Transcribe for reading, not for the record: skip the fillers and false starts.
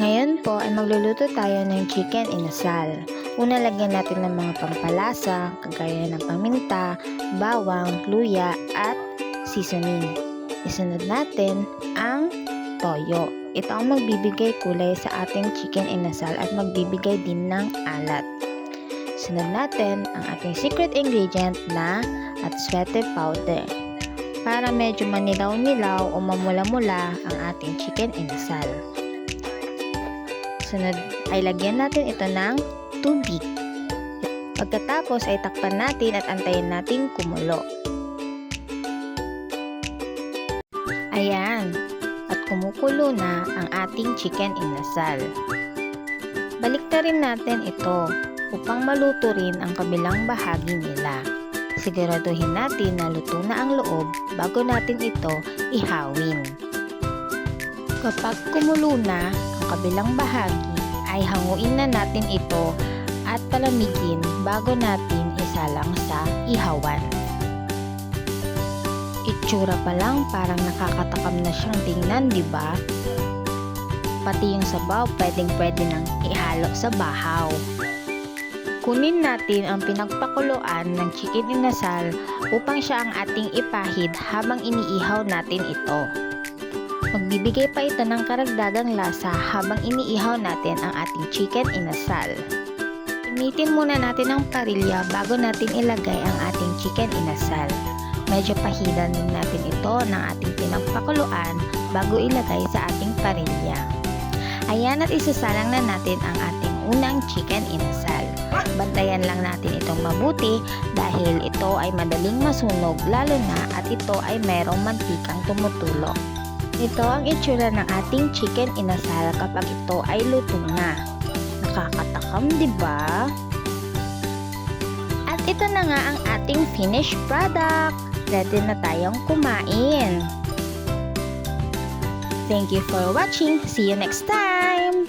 Ngayon po ay magluluto tayo ng chicken inasal. Una, lagyan natin ng mga pampalasa, kagaya ng paminta, bawang, luya at seasoning. Isunod natin ang toyo. Ito ang magbibigay kulay sa ating chicken inasal at magbibigay din ng alat. Sunod natin ang ating secret ingredient na atswete powder para medyo manilaw-nilaw o mamula-mula ang ating chicken inasal. Sunod ay lagyan natin ito ng tubig. Pagkatapos ay takpan natin at antayin natin kumulo. Ayan, at kumukulo na ang ating chicken inasal. Baliktarin natin ito upang maluto rin ang kabilang bahagi nila. Siguraduhin natin na luto na ang loob bago natin ito ihawin. Kapag kumulo na ang kabilang bahagi, ay hanguin na natin ito at palamigin bago natin isalang sa ihawan. Itsura pa lang parang nakakatakam na siyang tingnan, di ba? Pati yung sabaw pwedeng-pwede nang ihalo sa bahaw. Kunin natin ang pinagpakuluan ng chicken inasal upang siya ang ating ipahid habang iniihaw natin ito. Magbibigay pa ito ng karagdagang lasa habang iniihaw natin ang ating chicken inasal. Gamitin muna natin ang parilya bago natin ilagay ang ating chicken inasal. Medyo pahidan din natin ito ng ating pinagpakuluan bago ilagay sa ating parilya. Ayan, at isasalang na natin ang ating unang chicken inasal. Bantayan lang natin itong mabuti dahil ito ay madaling masunog, lalo na at ito ay mayroong mantikang tumutulong. Ito ang itsura ng ating chicken inasal kapag ito ay luto na. Nakakatakam, di ba? At ito na nga ang ating finished product. Ready na tayong kumain. Thank you for watching. See you next time!